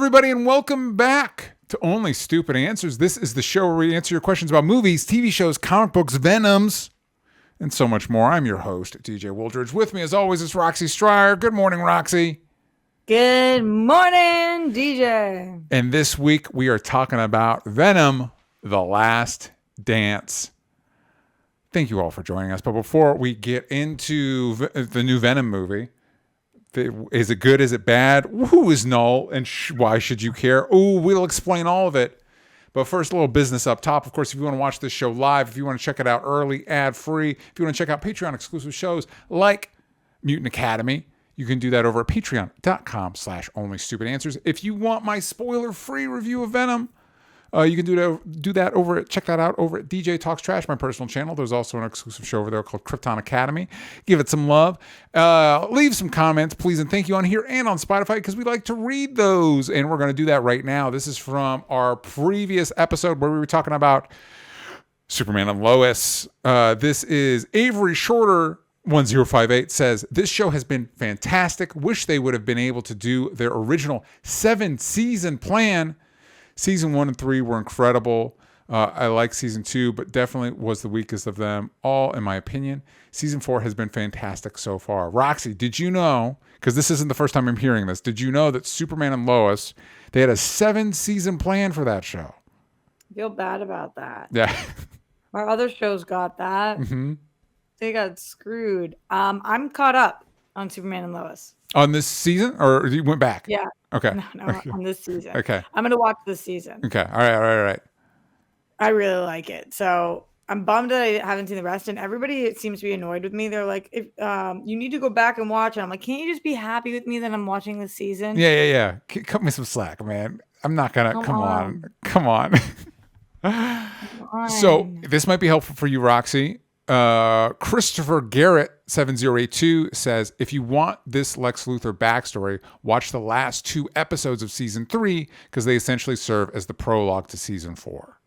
everybody, and welcome back to Only Stupid Answers. This is the show where we answer your questions about movies, TV shows, comic books, Venoms, and so much more. I'm your host, DJ Wooldridge. With me, as always, is Roxy Stryer. Good morning, Roxy. Good morning, DJ. And this week, we are talking about Venom, The Last Dance. Thank you all for joining us. But before we get into the new Venom movie, is it good? Is it bad? Who is Knull? And why should you care? Oh, we'll explain all of it. But first, a little business up top. Of course, if you want to watch this show live, if you want to check it out early, ad-free, if you want to check out Patreon-exclusive shows like Mutant Academy, you can do that over at patreon.com/onlystupidanswers. If you want my spoiler-free review of Venom, you can do that check that out over at DJ Talks Trash, my personal channel. There's also an exclusive show over there called Krypton Academy. Give it some love. Leave some comments, please, and thank you on here and on Spotify because we like to read those. And we're going to do that right now. This is from our previous episode where we were talking about Superman and Lois. This is Avery Shorter 1058 says, this show has been fantastic. Wish they would have been able to do their original 7-season plan. Season 1 and 3 were incredible. I like season 2, but definitely was the weakest of them all, in my opinion. Season 4 has been fantastic so far. Roxy, did you know, because this isn't the first time I'm hearing this, did you know that Superman and Lois, they had a 7-season plan for that show? I feel bad about that. Yeah. Our other shows got that. Mm-hmm. They got screwed. I'm caught up on Superman and Lois. On this season? Or you went back? Yeah. Okay. No, on this season. Okay. I'm going to watch this season. Okay. All right. I really like it. So I'm bummed that I haven't seen the rest. And everybody seems to be annoyed with me. They're like, if you need to go back and watch it. I'm like, can't you just be happy with me that I'm watching this season? Yeah. Cut me some slack, man. I'm not going to. Come on. So this might be helpful for you, Roxy. Christopher Garrett 7082 says, if you want this Lex Luthor backstory, watch the last 2 episodes of season 3 because they essentially serve as the prologue to season 4.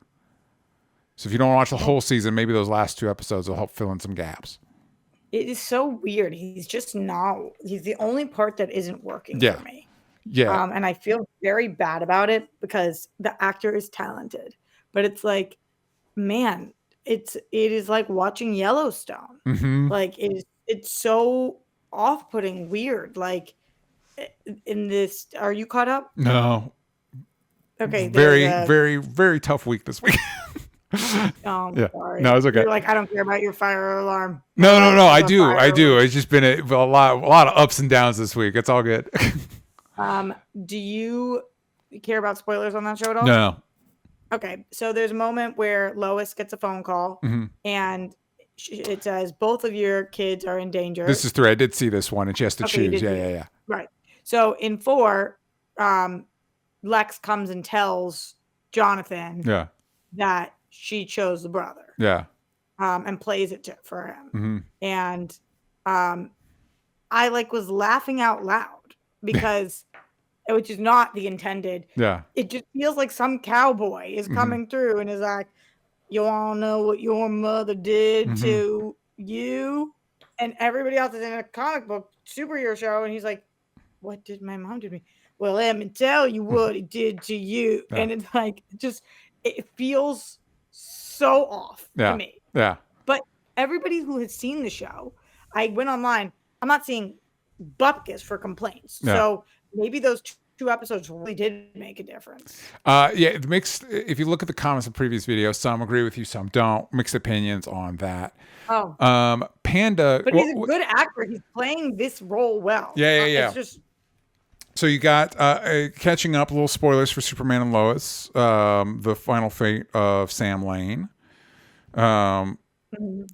So if you don't watch the whole season, maybe those last 2 episodes will help fill in some gaps. It is so weird. He's the only part that isn't working for me. Yeah. And I feel very bad about it because the actor is talented, but it's like, man, it is like watching Yellowstone. Mm-hmm. Like it's so off-putting, weird. Like in this, are you caught up? No. Okay. Very tough week this week. Sorry. No, it's okay. You're like, I don't care about your fire alarm. No. I do. It's just been a lot of ups and downs this week. It's all good. Do you care about spoilers on that show at all? No. Okay, so there's a moment where Lois gets a phone call, and it says both of your kids are in danger. This is 3. I did see this one, and she has to choose. Yeah. Right. So in 4, Lex comes and tells Jonathan that she chose the brother. Yeah. And plays it for him. Mm-hmm. And I was laughing out loud because which is not the intended. Yeah. It just feels like some cowboy is coming through and is like, you all know what your mother did to you? And everybody else is in a comic book superhero show. And he's like, what did my mom do to me? Well, let me tell you what it did to you. Yeah. And it's like, it feels so off to me. Yeah. But everybody who has seen the show, I went online. I'm not seeing bupkis for complaints. Yeah. So maybe those 2 episodes really did make a difference. It makes, if you look at the comments of previous videos, some agree with you, some don't. Mixed opinions on that. Oh. Panda. But he's a good actor. He's playing this role well. Yeah. It's just. So you got catching up, little spoilers for Superman and Lois, the final fate of Sam Lane. And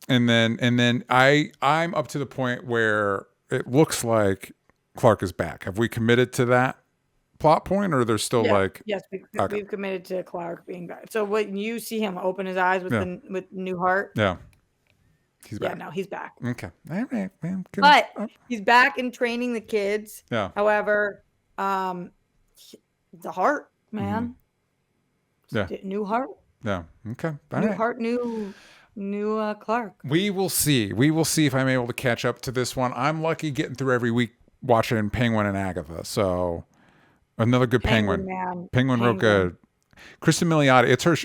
then I'm up to the point where it looks like Clark is back. Have we committed to that plot point, or there's still yes, we've committed to Clark being back. So when you see him open his eyes with new heart, he's back. Yeah, no, he's back. Okay, all right, man. But he's back in training the kids. Yeah. However, the heart, man. New heart. Yeah. Okay. New heart, new Clark. We will see. We will see if I'm able to catch up to this one. I'm lucky getting through every week watching Penguin and Agatha. So Another good Penguin. Man. Penguin real good. Kristen Milioti. It's her.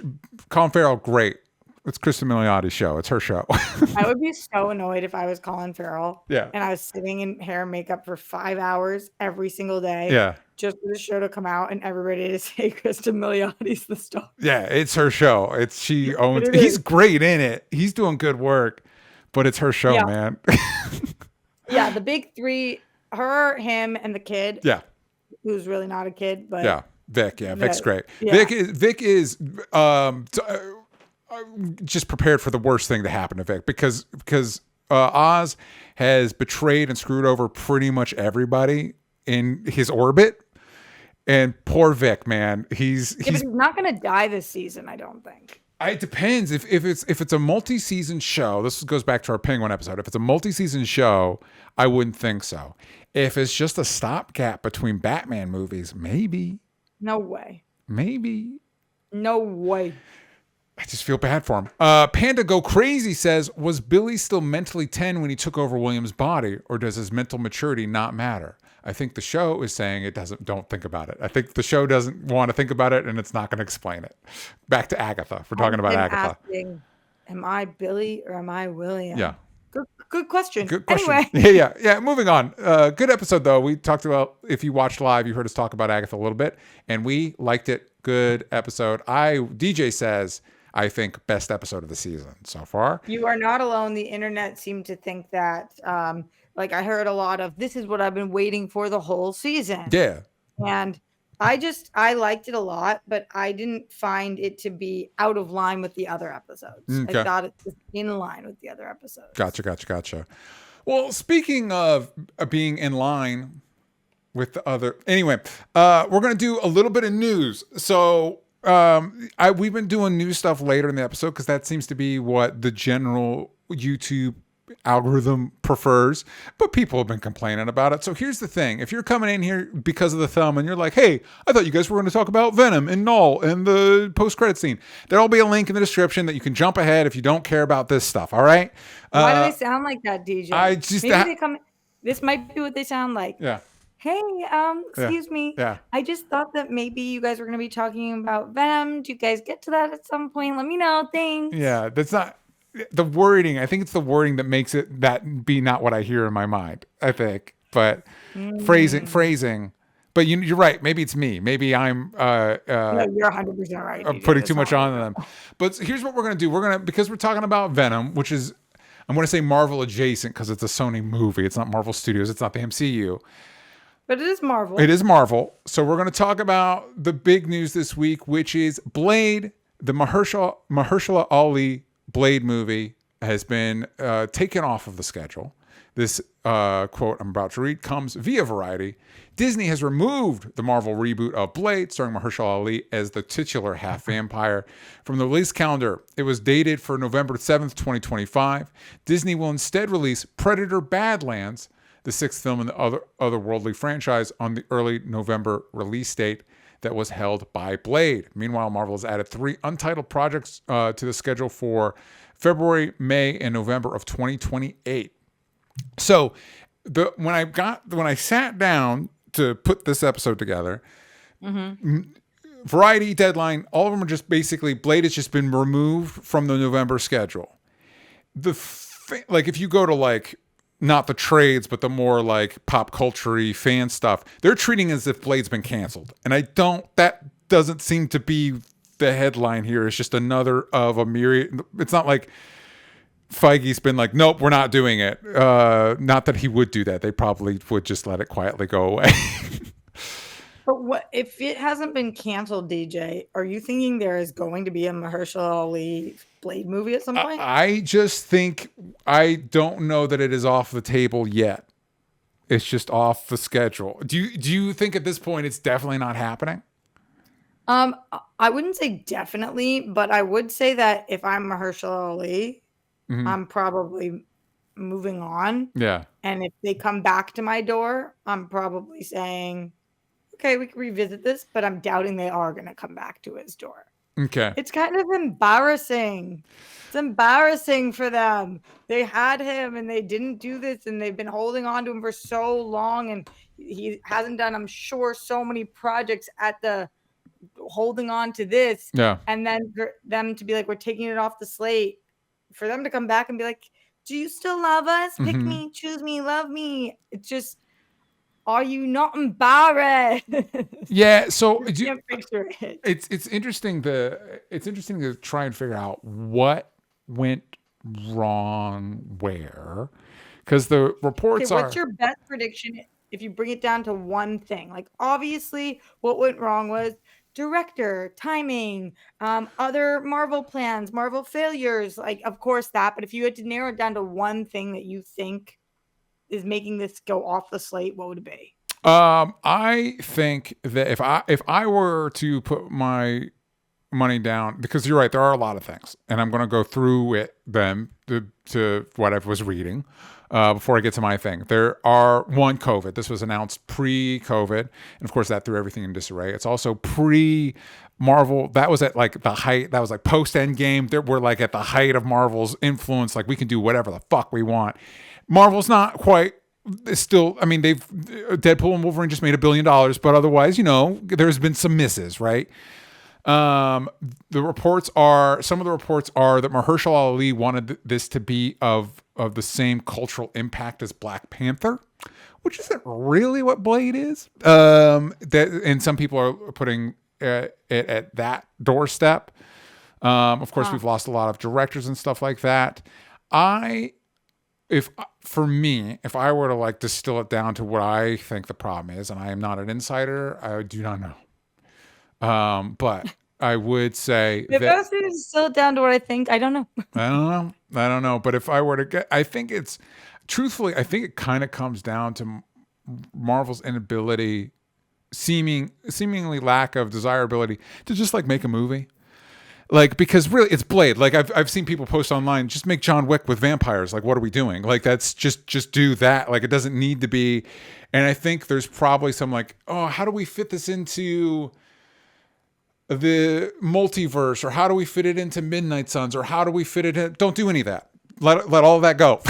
Colin Farrell, great. It's Kristen Milioti's show. It's her show. I would be so annoyed if I was Colin Farrell. Yeah. And I was sitting in hair and makeup for 5 hours every single day. Yeah. Just for the show to come out and everybody to say Kristen Milioti's the star. Yeah, it's her show. She owns. He's great in it. He's doing good work, but it's her show, man. Yeah, the big three: her, him, and the kid. Yeah. Who's really not a kid, but yeah, Vic. Yeah, Vic's great. Yeah. Vic is just prepared for the worst thing to happen to Vic because Oz has betrayed and screwed over pretty much everybody in his orbit. And poor Vic, man, he's but he's not going to die this season, I don't think. It depends if it's a multi-season show. This goes back to our Penguin episode. If it's a multi-season show, I wouldn't think so. If it's just a stopgap between Batman movies, maybe. No way. Maybe. No way. I just feel bad for him. Panda Go Crazy says, was Billy still mentally 10 when he took over William's body, or does his mental maturity not matter? I think the show is saying it doesn't. Don't think about it. I think the show doesn't want to think about it, and it's not going to explain it. Back to Agatha. We're talking about Agatha. Asking, am I Billy or am I William? Yeah. Good question. Good question. Anyway. Yeah. Moving on. Good episode, though. We talked about, if you watched live, you heard us talk about Agatha a little bit, and we liked it. Good episode. DJ says, I think, best episode of the season so far. You are not alone. The internet seemed to think that, I heard a lot of, this is what I've been waiting for the whole season. Yeah. And I liked it a lot, but I didn't find it to be out of line with the other episodes. Okay. I thought it was in line with the other episodes. Gotcha. Well, speaking of being in line with the other, anyway, we're going to do a little bit of news. So we've been doing news stuff later in the episode because that seems to be what the general YouTube algorithm prefers, but people have been complaining about it. So here's the thing. If you're coming in here because of the thumb and you're like, hey, I thought you guys were going to talk about Venom and Knull and the post-credit scene, there'll be a link in the description that you can jump ahead if you don't care about this stuff. All right. Why do they sound like that, DJ? I just this might be what they sound like. Yeah. Hey, excuse me. Yeah. I just thought that maybe you guys were going to be talking about Venom. Do you guys get to that at some point? Let me know. Thanks. Yeah, that's not the wording. I think it's the wording that makes it that be not what I hear in my mind, I think. But phrasing. But you're right. Maybe it's me. Maybe I'm no, you're 100% right. I'm putting too much on them. But here's what we're going to do. Because we're talking about Venom, which is, I'm going to say Marvel adjacent because it's a Sony movie. It's not Marvel Studios. It's not the MCU. But it is Marvel. It is Marvel. So we're going to talk about the big news this week, which is Blade. The Mahershala Ali Blade movie has been taken off of the schedule. This quote I'm about to read comes via Variety. Disney has removed the Marvel reboot of Blade, starring Mahershala Ali as the titular half-vampire, from the release calendar. It was dated for November 7th, 2025. Disney will instead release Predator Badlands, the sixth film in the otherworldly franchise, on the early November release date that was held by Blade. Meanwhile, Marvel has added 3 untitled projects to the schedule for February, May, and November of 2028. So when I sat down to put this episode together, Variety, Deadline, all of them are just basically, Blade has just been removed from the November schedule. If you go to not the trades, but the more pop culture-y fan stuff, they're treating it as if Blade's been canceled. And that doesn't seem to be the headline here. It's just another of a myriad. It's not like Feige's been like, nope, we're not doing it. Not that he would do that. They probably would just let it quietly go away. But what if it hasn't been canceled, DJ? Are you thinking there is going to be a Mahershala Ali Blade movie at some point? I just think, I don't know that it is off the table yet. It's just off the schedule. Do you think at this point it's definitely not happening? I wouldn't say definitely, but I would say that if I'm Mahershala Ali, I'm probably moving on. Yeah. And if they come back to my door, I'm probably saying, okay, we can revisit this, but I'm doubting they are going to come back to his door. Okay. It's kind of embarrassing. It's embarrassing for them. They had him and they didn't do this, and they've been holding on to him for so long, and he hasn't done, I'm sure, so many projects at the holding on to this. Yeah. And then for them to be like, we're taking it off the slate, for them to come back and be like, do you still love us? Pick me, choose me, love me. It's just, are you not embarrassed? Yeah. So Can't picture it. it's interesting to try and figure out what went wrong where, because the reports Okay, what's your best prediction if you bring it down to one thing? Like, obviously, what went wrong was director, timing, other Marvel plans, Marvel failures. Like, of course that. But if you had to narrow it down to one thing that you think is making this go off the slate, what would it be? I think that if I were to put my money down, because you're right, there are a lot of things, and I'm going to go through them to what I was reading before I get to my thing. There are COVID. This was announced pre-COVID, and of course that threw everything in disarray. It's also pre-Marvel. That was at like the height. That was like post-Endgame. We're like at the height of Marvel's influence. Like we can do whatever the fuck we want. Marvel's not quite. It's still, I mean, Deadpool and Wolverine just made $1 billion, but otherwise, there's been some misses, right? Some of the reports are that Mahershala Ali wanted this to be of the same cultural impact as Black Panther, which isn't really what Blade is. And some people are putting it at that doorstep. Of course, we've lost a lot of directors and stuff like that. If I were to like distill it down to what I think the problem is, and I am not an insider, I do not know. But I would say if I was to distill it down to what I think, I don't know. I don't know. But if I were to get, I think it kind of comes down to Marvel's inability, seemingly lack of desirability to just like make a movie. Like, because really it's Blade. Like I've seen people post online, just make John Wick with vampires. Like, what are we doing? Like, that's just do that. Like, it doesn't need to be. And I think there's probably some like, oh, how do we fit this into the multiverse, or how do we fit it into Midnight Suns, or how do we fit it in? Don't do any of that. Let all of that go.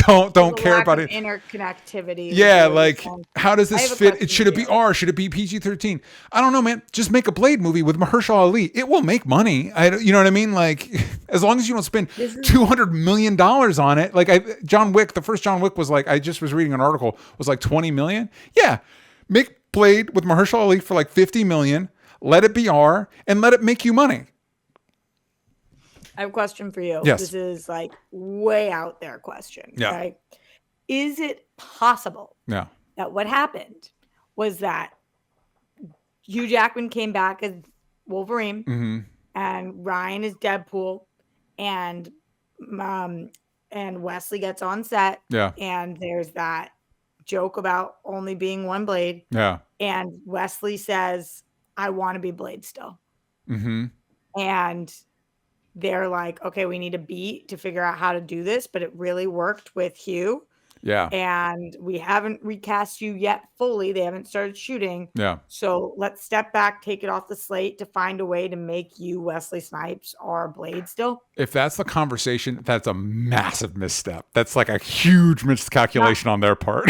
don't care about it. Interconnectivity. Yeah, like how does this fit? Should it be R? Should it be PG-13? I don't know, man. Just make a Blade movie with Mahershala Ali. It will make money. You know what I mean? Like, as long as you don't spend $200 million on it. Like John Wick, the first John Wick was like, I just was reading an article, was like 20 million. Yeah, make Blade with Mahershala Ali for like 50 million. Let it be R and let it make you money. I have a question for you. Yes. This is like way out there question. Yeah. Okay? Is it possible that what happened was that Hugh Jackman came back as Wolverine and Ryan is Deadpool and Wesley gets on set and there's that joke about only being one Blade and Wesley says, I want to be Blade still. And they're like, okay, we need a beat to figure out how to do this, but it really worked with Hugh. Yeah. And we haven't recast you yet fully. They haven't started shooting. Yeah. So let's step back, take it off the slate to find a way to make you Wesley Snipes or Blade still. If that's the conversation, that's a massive misstep. That's like a huge miscalculation on their part.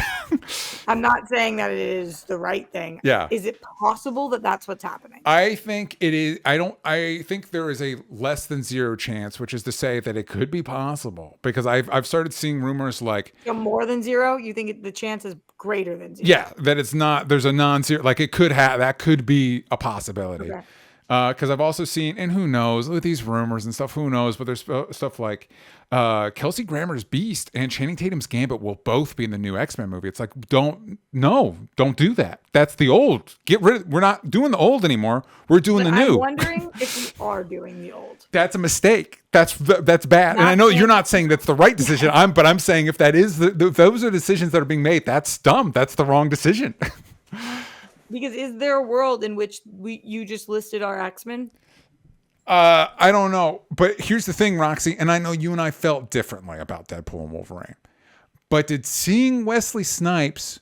I'm not saying that it is the right thing. Yeah. Is it possible that that's what's happening? I think it is. I think there is a less than zero chance, which is to say that it could be possible, because I've started seeing rumors like more than zero. You think the chance is greater than zero? Yeah, that it's not. There's a non-zero. Like it could have. That could be a possibility. Okay. Because I've also seen, and who knows with these rumors and stuff, who knows, but there's stuff like Kelsey Grammer's Beast and Channing Tatum's Gambit will both be in the new X-Men movie. It's like, don't do that. That's the old. We're not doing the old anymore. We're doing the new. I'm wondering if we are doing the old. That's a mistake. That's bad. And I know you're not saying that's the right decision. But I'm saying if that is those are decisions that are being made, that's dumb. That's the wrong decision. Because is there a world in which you just listed our X-Men? I don't know. But here's the thing, Roxy, and I know you and I felt differently about Deadpool and Wolverine. But did seeing Wesley Snipes,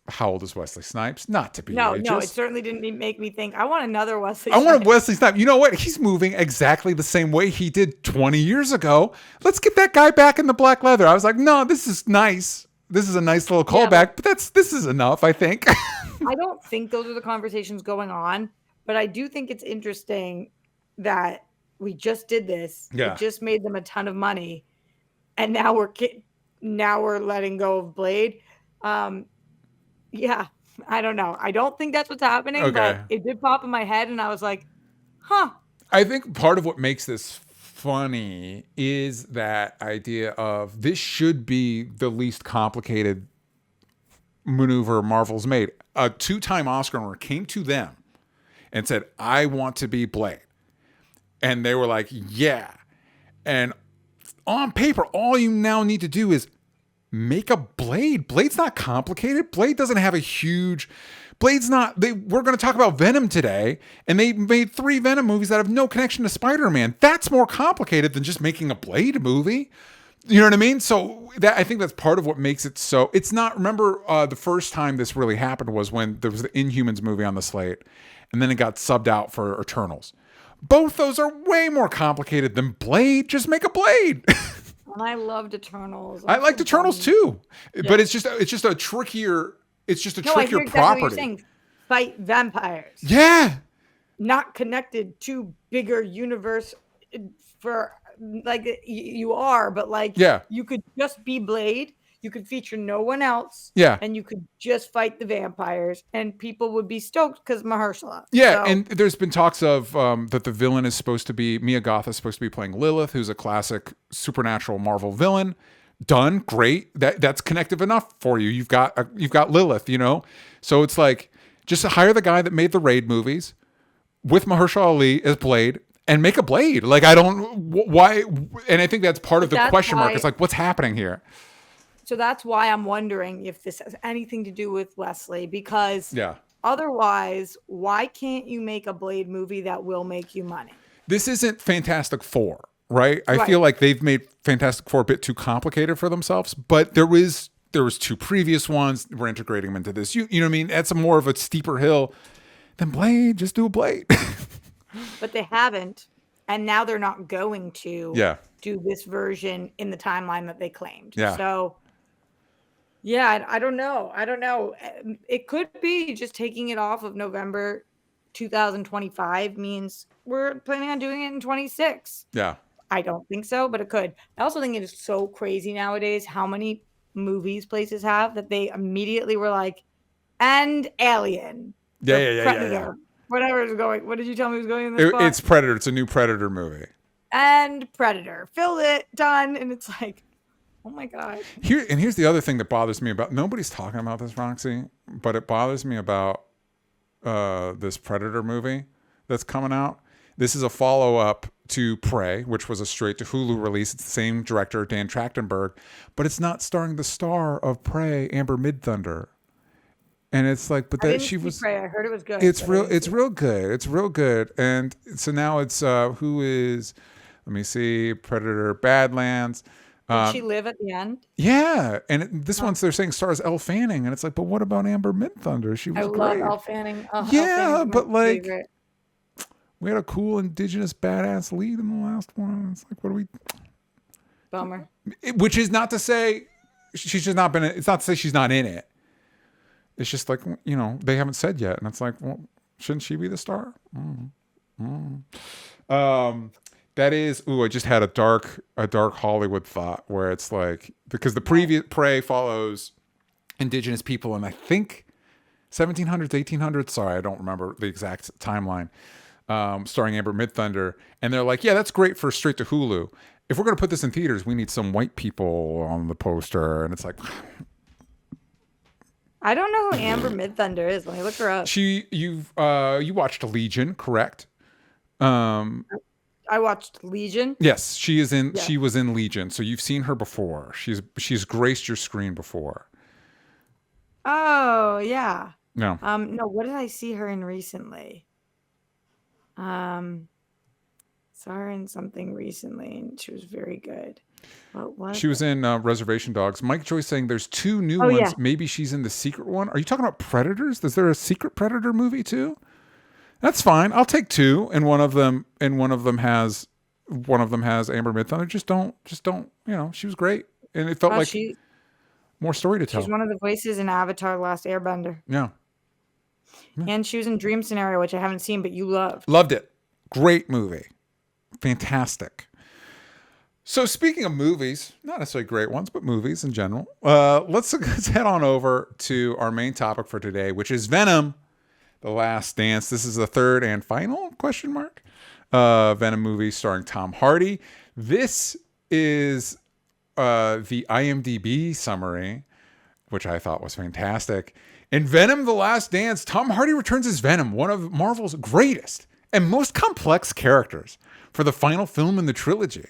how old is Wesley Snipes? Not to be ageist. No, it certainly didn't make me think, I want another Wesley Snipes. I want a Wesley Snipes. You know what? He's moving exactly the same way he did 20 years ago. Let's get that guy back in the black leather. I was like, no, this is nice. This is a nice little Yeah, callback, but this is enough, I think. I don't think those are the conversations going on, but I do think it's interesting that we just did this. Yeah. It just made them a ton of money, and now we're letting go of Blade. Yeah, I don't know. I don't think that's what's happening, Okay. but it did pop in my head, and I was like, huh. I think part of what makes this funny is that idea of this should be the least complicated maneuver Marvel's made. A 2-time Oscar winner came to them and said, I want to be Blade. And they were like, yeah. And on paper, all you now need to do is make a Blade. Blade's not complicated. Blade doesn't have a huge... Blade's not... We're going to talk about Venom today, and they made 3 Venom movies that have no connection to Spider-Man. That's more complicated than just making a Blade movie. You know what I mean? So I think that's part of what makes it so... It's not... Remember, the first time this really happened was when there was the Inhumans movie on the slate, and then it got subbed out for Eternals. Both those are way more complicated than Blade. Just make a Blade. And I loved Eternals. I liked Eternals too, Yeah. but it's just a trickier. It's just a No, I trickier hear exactly property. what you're saying. Fight vampires. Yeah, Not connected to bigger universe for like you are, but like Yeah. you could just be Blade. You could feature no one else. Yeah. And you could just fight the vampires, and people would be stoked because Mahershala. Yeah, So, and there's been talks of that the villain is supposed to be Mia Goth is supposed to be playing Lilith, who's a classic supernatural Marvel villain. Done, great. That's connective enough for you. You've got Lilith, you know. So it's like just hire the guy that made the Raid movies with Mahershala Ali as Blade and make a Blade. Like I don't why, and I think that's part of the question mark. It's like what's happening here. So that's why I'm wondering if this has anything to do with Wesley, because Yeah. otherwise, why can't you make a Blade movie that will make you money? This isn't Fantastic Four, right? I Right. feel like they've made Fantastic Four a bit too complicated for themselves, but there was 2 previous ones. We're integrating them into this. You know what I mean? That's more of a steeper hill than Blade. Just do a Blade. But they haven't, and now they're not going to Yeah. do this version in the timeline that they claimed. Yeah. So, yeah, I don't know. It could be just taking it off of November 2025 means we're planning on doing it in 26. Yeah. I don't think so, but it could. I also think it is so crazy nowadays how many movies places have that they immediately were like, and Alien. Yeah. Predator. Whatever is going. What did you tell me was going in this spot? It's Predator. It's a new Predator movie. And Predator. Filled it, done. And it's like, oh my God. Here's the other thing that bothers me about nobody's talking about this, Roxy, but it bothers me about this Predator movie that's coming out. This is a follow-up to Prey, which was a straight to Hulu release. It's the same director, Dan Trachtenberg, but it's not starring the star of Prey, Amber Midthunder. And it's like, but I that didn't she see was. Prey. I heard it was good. It's but I real. didn't It's see it. real good. It's real good. And so now it's who is? Let me see. Predator, Badlands. Did she live at the end? Yeah, and this one's they're saying stars Elle Fanning, and it's like, but what about Amber Midthunder? She was I great. love Elle Fanning. Oh, Elle Yeah, Fanning's but my like, favorite. we had a cool indigenous badass lead in the last one. It's like, what do we? Bummer. Which is not to say she's just not been. It's not to say she's not in it. It's just like, you know, they haven't said yet, and it's like, well, shouldn't she be the star? That is, I just had a dark Hollywood thought where it's like, because the previous Prey follows indigenous people in I think 1700s, 1800s. Sorry, I don't remember the exact timeline. Starring Amber Midthunder, and they're like, yeah, that's great for straight to Hulu. If we're gonna put this in theaters, we need some white people on the poster, and it's like. I don't know who Amber Midthunder is. Let me look her up. You watched Legion, correct? I watched Legion. Yes, she is in. Yeah. She was in Legion, so you've seen her before. She's graced your screen before. Oh yeah. No. No. What did I see her in recently? Saw her in something recently, and she was very good. What was? She was in Reservation Dogs. Mike Joyce saying there's 2 new Oh, ones. yeah. Maybe she's in the secret one. Are you talking about Predators? Is there a secret Predator movie too? That's fine. I'll take 2, and one of them has Amber Midthunder. Just don't. You know, she was great, and it felt like she More story to tell. She's one of the voices in Avatar: The Last Airbender. Yeah. And she was in Dream Scenario, which I haven't seen, but you loved. Loved it. Great movie. Fantastic. So speaking of movies, not necessarily great ones, but movies in general, let's head on over to our main topic for today, which is Venom: The Last Dance. This is the third and final question mark Venom movie starring Tom Hardy. This is the IMDb summary, which I thought was fantastic. In Venom: The Last Dance, Tom Hardy returns as Venom, one of Marvel's greatest and most complex characters, for the final film in the trilogy.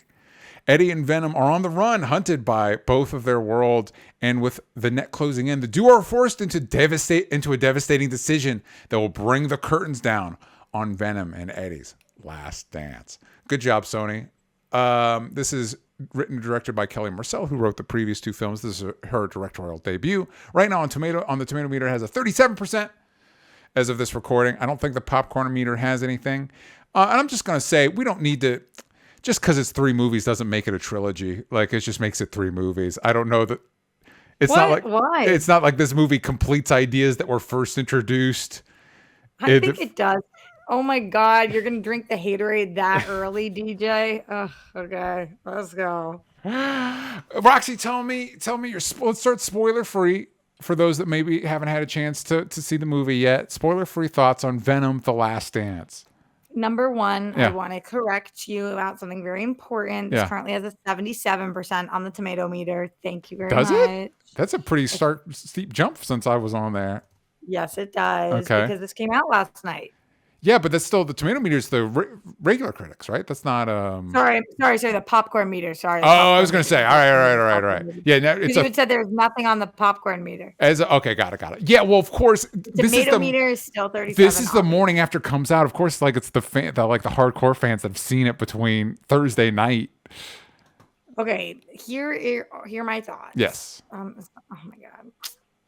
Eddie and Venom are on the run, hunted by both of their worlds, and with the net closing in, the duo are forced into a devastating decision that will bring the curtains down on Venom and Eddie's last dance. Good job, Sony. This is written and directed by Kelly Marcel, who wrote the previous two films. This is her directorial debut. Right now on the tomato meter, it has a 37% as of this recording. I don't think the popcorn meter has anything. And I'm just going to say, we don't need to... Just because it's 3 movies doesn't make it a trilogy. Like, it just makes it 3 movies. I don't know that... Why? It's not like this movie completes ideas that were first introduced. I think it does. Oh my God, you're gonna drink the haterade that early, DJ? Ugh, okay, let's go. Roxy, tell me let's start spoiler free for those that maybe haven't had a chance to see the movie yet. Spoiler free thoughts on Venom: The Last Dance. Number one, I want to correct you about something very important. This currently has a 77% on the tomato meter. Thank you very much. Does it? That's a pretty steep jump since I was on there. Yes, it does. Okay. Because this came out last night. Yeah, but that's still the tomato meter is the regular critics, right? That's not Sorry, the popcorn meter. Sorry. I was going to say. All right. Yeah, no, you had said there was nothing on the popcorn meter. Okay, got it. Yeah, well, of course, tomato meter is still 37. This is the morning after it comes out. Of course, like it's the hardcore fans that have seen it between Thursday night. Okay, here are my thoughts. Yes. Oh my God,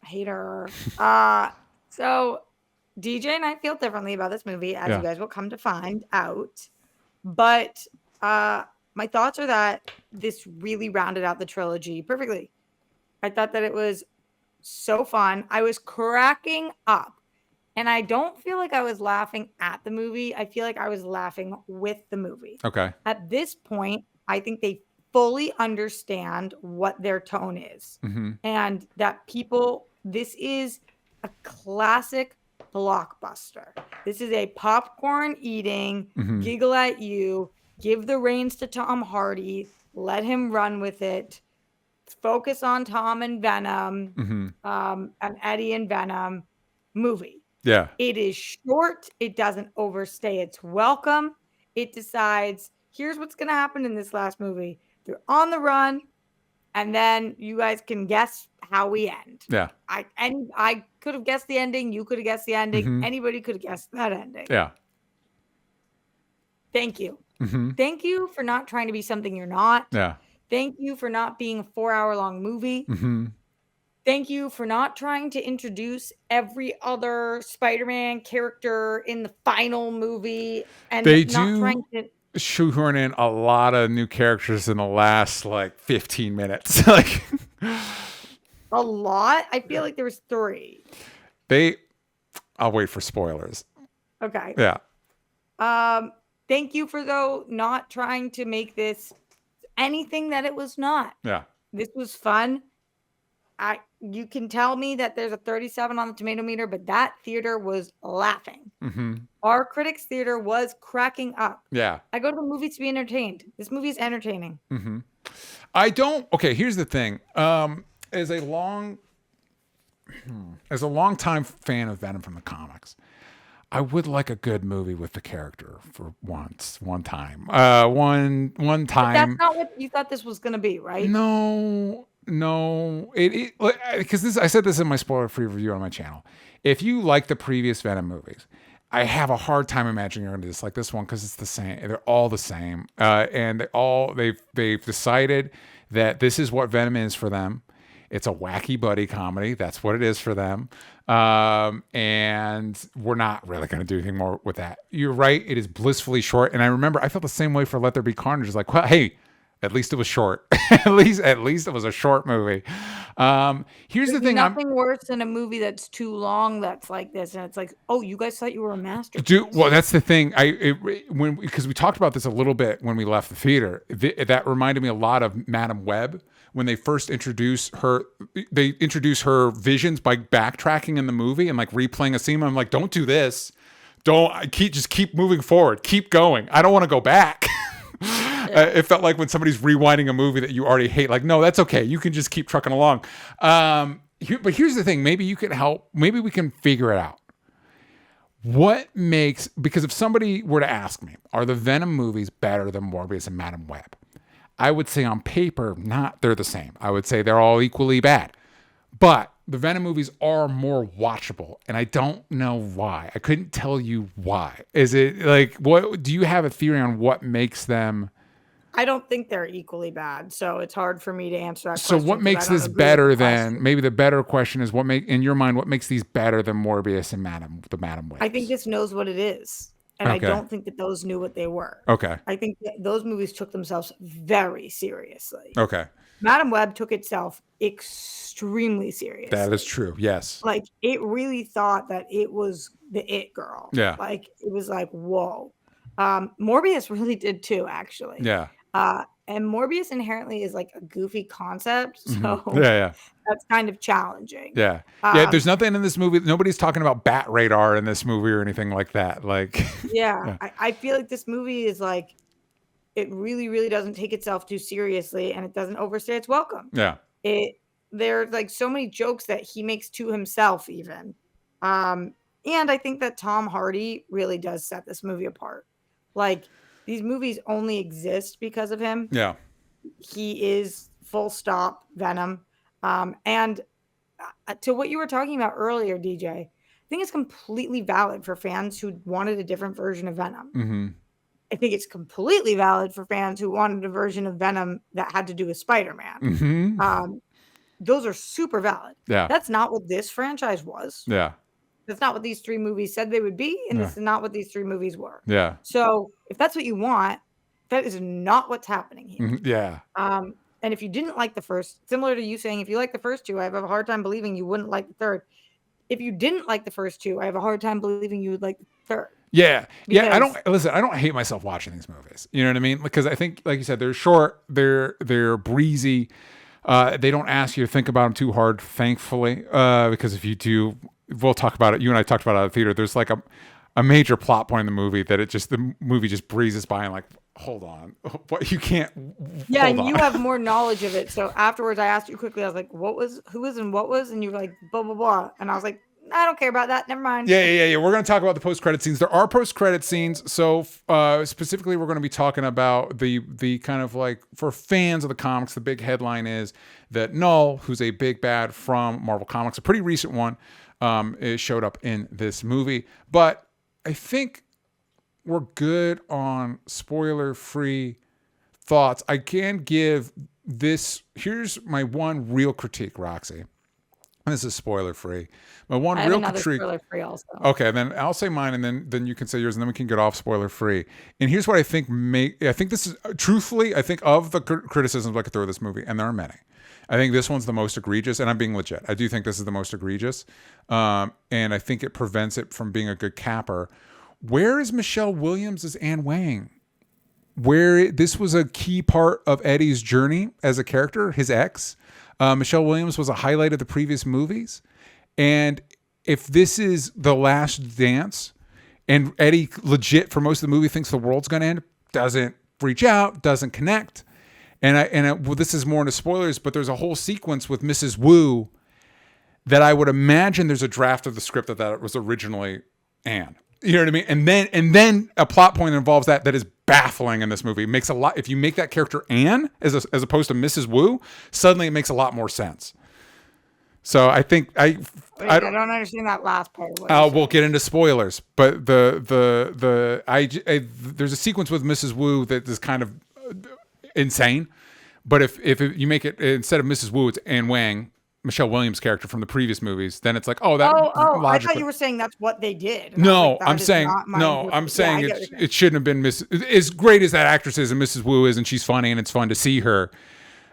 hater. So DJ and I feel differently about this movie, as you guys will come to find out. But my thoughts are that this really rounded out the trilogy perfectly. I thought that it was so fun. I was cracking up. And I don't feel like I was laughing at the movie. I feel like I was laughing with the movie. Okay. At this point, I think they fully understand what their tone is. Mm-hmm. And that this is a classic blockbuster. This is a popcorn eating, giggle at you, give the reins to Tom Hardy, let him run with it, focus on Tom and Venom, and Eddie and Venom movie. Yeah. It is short. It doesn't overstay its welcome. It decides, here's what's going to happen in this last movie. They're on the run. And then you guys can guess how we end. Yeah. I could have guessed the ending. You could have guessed the ending. Anybody could have guessed that ending. Yeah. Thank you. Thank you for not trying to be something you're not. Yeah. Thank you for not being a 4-hour-long movie. Thank you for not trying to introduce every other Spider-Man character in the final movie. And trying to shoehorn in a lot of new characters in the last 15 minutes. A lot? I feel like there was 3. I'll wait for spoilers. Okay. Yeah. Thank you for not trying to make this anything that it was not. Yeah. This was fun. You can tell me that there's a 37 on the tomato meter, but that theater was laughing. Our critics theater was cracking up. Yeah. I go to the movies to be entertained. This movie is entertaining. Okay, here's the thing. As a long-time fan of Venom from the comics, I would like a good movie with the character for one time. One time. But that's not what you thought this was going to be, right? No, because I said this in my spoiler-free review on my channel. If you like the previous Venom movies, I have a hard time imagining you're going to dislike this one because it's the same. They're all the same, and they've decided that this is what Venom is for them. It's a wacky buddy comedy. That's what it is for them. And we're not really going to do anything more with that. You're right. It is blissfully short. And I remember I felt the same way for Let There Be Carnage. It's like, well, hey, at least it was short. at least it was a short movie. Here's the There's thing. nothing worse than a movie that's too long that's like this, and it's like, oh, you guys thought you were a masterpiece. Well, that's the thing. Because we talked about this a little bit when we left the theater. That reminded me a lot of Madam Web when they first introduce her. They introduce her visions by backtracking in the movie and like replaying a scene. I'm like, don't do this. Just keep moving forward. Keep going. I don't want to go back. It felt like when somebody's rewinding a movie that you already hate. Like, no, that's okay. You can just keep trucking along. But here's the thing. Maybe you can help. Maybe we can figure it out. Because if somebody were to ask me, are the Venom movies better than Morbius and Madam Web? I would say on paper, they're the same. I would say they're all equally bad. But the Venom movies are more watchable, and I don't know why. I couldn't tell you why. Is it like, what do you have a theory on what makes them? I don't think they're equally bad, so it's hard for me to answer that So question. what makes this better than, maybe the better question is, in your mind, what makes these better than Morbius and Madam Web? I think this knows what it is, and I don't think that those knew what they were. Okay. I think that those movies took themselves very seriously. Okay. Madam Web took itself extremely seriously. That is true. Yes. Like, it really thought that it was the it girl. Yeah. Like, it was like, whoa. Morbius really did too, actually. Yeah. And Morbius inherently is like a goofy concept, so yeah. that's kind of challenging. Yeah. There's nothing in this movie. Nobody's talking about bat radar in this movie or anything like that. Like, yeah. I feel like this movie is like, it really, really doesn't take itself too seriously, and it doesn't overstay its welcome. Yeah. There's like so many jokes that he makes to himself, even. And I think that Tom Hardy really does set this movie apart. Like, these movies only exist because of him. Yeah. He is full stop Venom. And to what you were talking about earlier, DJ, I think it's completely valid for fans who wanted a different version of Venom. Mm-hmm. I think it's completely valid for fans who wanted a version of Venom that had to do with Spider-Man. Mm-hmm. Those are super valid. Yeah. That's not what this franchise was. Yeah. That's not what these three movies said they would be, and this is not what these three movies were. Yeah. So if that's what you want, that is not what's happening here. Mm-hmm. Yeah. And if you didn't like the first, similar to you saying, if you like the first two, I have a hard time believing you wouldn't like the third. If you didn't like the first two, I have a hard time believing you would like the third. Yeah. Yeah. I don't hate myself watching these movies. You know what I mean? Because I think, like you said, they're short, they're breezy. They don't ask you to think about them too hard, thankfully. Because if you do, we'll talk about it. You and I talked about it at the theater. There's like a major plot point in the movie that the movie just breezes by and like, hold on, what, you can't. Yeah, and you have more knowledge of it. So afterwards, I asked you quickly. I was like, who was, and what was, and you were like, blah blah blah, and I was like, I don't care about that. Never mind. Yeah. We're going to talk about the post-credit scenes. There are post-credit scenes. So specifically, we're going to be talking about the kind of like, for fans of the comics, the big headline is that Knull, who's a big bad from Marvel Comics, a pretty recent one, showed up in this movie. But I think we're good on spoiler-free thoughts. I can give this. Here's my one real critique, Roxy. This is spoiler-free. My one I have real another critique. spoiler-free also. Okay, then I'll say mine, and then you can say yours, and then we can get off spoiler-free. And here's what I think. I think this is truthfully. I think of the criticisms I could throw at this movie, and there are many. I think this one's the most egregious, and I'm being legit. I do think this is the most egregious, and I think it prevents it from being a good capper. Where is Michelle Williams as Anne Wang? Where this was a key part of Eddie's journey as a character, his ex. Michelle Williams was a highlight of the previous movies. And if this is the last dance, and Eddie legit for most of the movie thinks the world's going to end, doesn't reach out, doesn't connect. Well, this is more into spoilers, but there's a whole sequence with Mrs. Wu that I would imagine there's a draft of the script that was originally Anne. You know what I mean? And then a plot point that involves that is baffling in this movie. It makes a lot. If you make that character Anne as opposed to Mrs. Wu, suddenly it makes a lot more sense. So I think I don't understand that last part. We'll get into spoilers, but there's a sequence with Mrs. Wu that is kind of insane. But if you make it instead of Mrs. Wu, it's Anne Wang, Michelle Williams' character from the previous movies, then it's like, oh, that. Oh! I thought you were saying that's what they did. No, I'm saying it shouldn't have been Miss. As great as that actress is and Mrs. Wu is, and she's funny and it's fun to see her.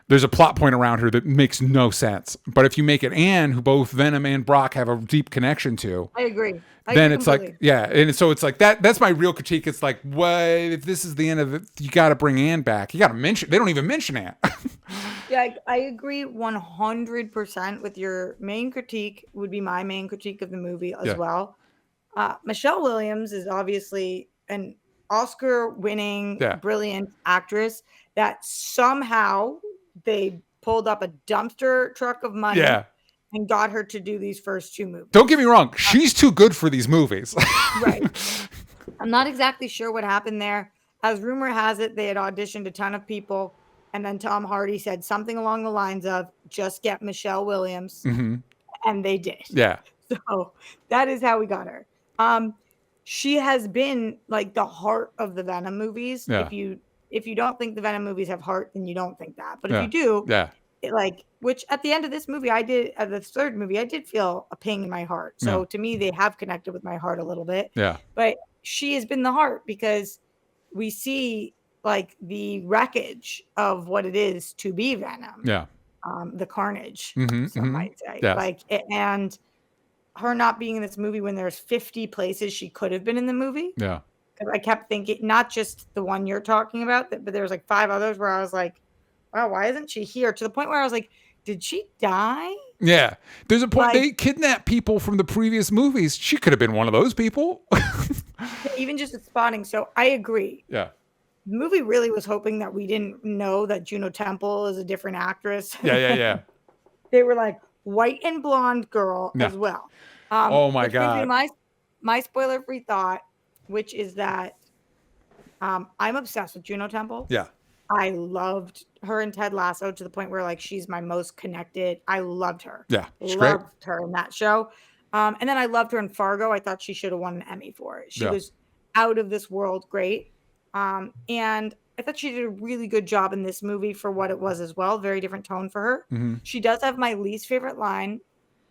There's a plot point around her that makes no sense. But if you make it Anne, who both Venom and Brock have a deep connection to, I agree. then it's like, yeah. And so it's like that's my real critique. It's like, what if this is the end of it? You got to bring Anne back. You got to mention, they don't even mention Anne. Yeah, I agree 100% with your main critique. Would be my main critique of the movie as well. Michelle Williams is obviously an Oscar-winning, brilliant actress that somehow they pulled up a dumpster truck of money and got her to do these first 2 movies. Don't get me wrong. She's too good for these movies. Right. I'm not exactly sure what happened there. As rumor has it, they had auditioned a ton of people, and then Tom Hardy said something along the lines of, just get Michelle Williams. And they did. Yeah. So that is how we got her. She has been like the heart of the Venom movies. Yeah. If you don't think the Venom movies have heart, then you don't think that. But if you do, which at the end of this movie, the third movie, I did feel a ping in my heart. So to me, they have connected with my heart a little bit. Yeah. But she has been the heart because we see like the wreckage of what it is to be Venom. Yeah. The carnage, some might say. Yes. And her not being in this movie when there's 50 places she could have been in the movie. Yeah. Because I kept thinking, not just the one you're talking about, but there was like 5 others where I was like, wow, why isn't she here? To the point where I was like, did she die? Yeah. There's a point, they kidnap people from the previous movies. She could have been one of those people. Even just at spotting. So I agree. Yeah. The movie really was hoping that we didn't know that Juno Temple is a different actress. Yeah. They were like, white and blonde girl as well. Oh my God. My spoiler-free thought, which is that I'm obsessed with Juno Temple. Yeah. I loved her in Ted Lasso to the point where like she's my most connected. I loved her. Yeah. Loved her in that show. And then I loved her in Fargo. I thought she should have won an Emmy for it. She was out of this world great. And I thought she did a really good job in this movie for what it was as well. Very different tone for her. She does have my least favorite line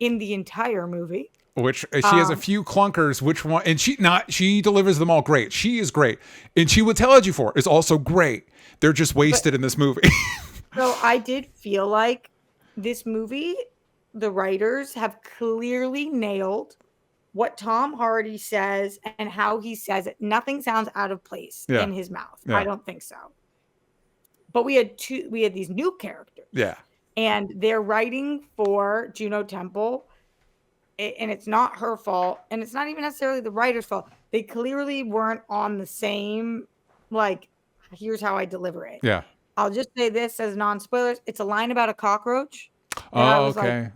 in the entire movie. Which she has a few clunkers. Which one? And she delivers them all great. She is great. And She Will Tell You For is also great. They're just wasted in this movie. So I did feel like this movie, the writers have clearly nailed what Tom Hardy says and how he says it. Nothing sounds out of place in his mouth. Yeah. I don't think so. But we had these new characters. Yeah. And they're writing for Juno Temple, and it's not her fault, and it's not even necessarily the writer's fault. They clearly weren't on the same, like, here's how I deliver it. Yeah. I'll just say this as non-spoilers. It's a line about a cockroach. Oh, okay.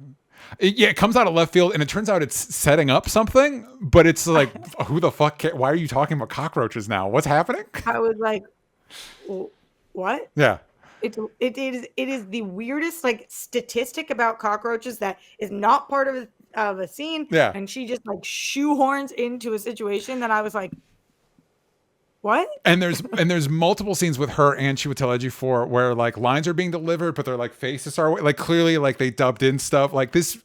It comes out of left field, and it turns out it's setting up something, but it's like, who the fuck why are you talking about cockroaches now? What's happening? I was like, what? Yeah. It is the weirdest like statistic about cockroaches that is not part of a scene. Yeah. And she just like shoehorns into a situation that I was like, what? And there's multiple scenes with her and She Would Tell You For where like lines are being delivered, but their like faces are like clearly like they dubbed in stuff. Like this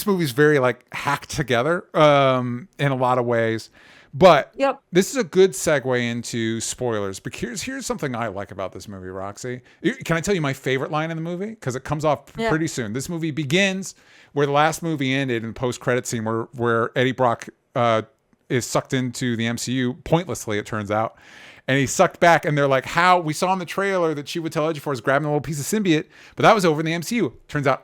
movie's very like hacked together in a lot of ways. But this is a good segue into spoilers. But here's something I like about this movie, Roxy. Can I tell you my favorite line in the movie? Because it comes off pretty soon. This movie begins where the last movie ended in the post-credit scene where Eddie Brock is sucked into the MCU pointlessly, it turns out. And he's sucked back, and they're like, how? We saw in the trailer that She Would Tell You For is grabbing a little piece of symbiote, but that was over in the MCU. Turns out,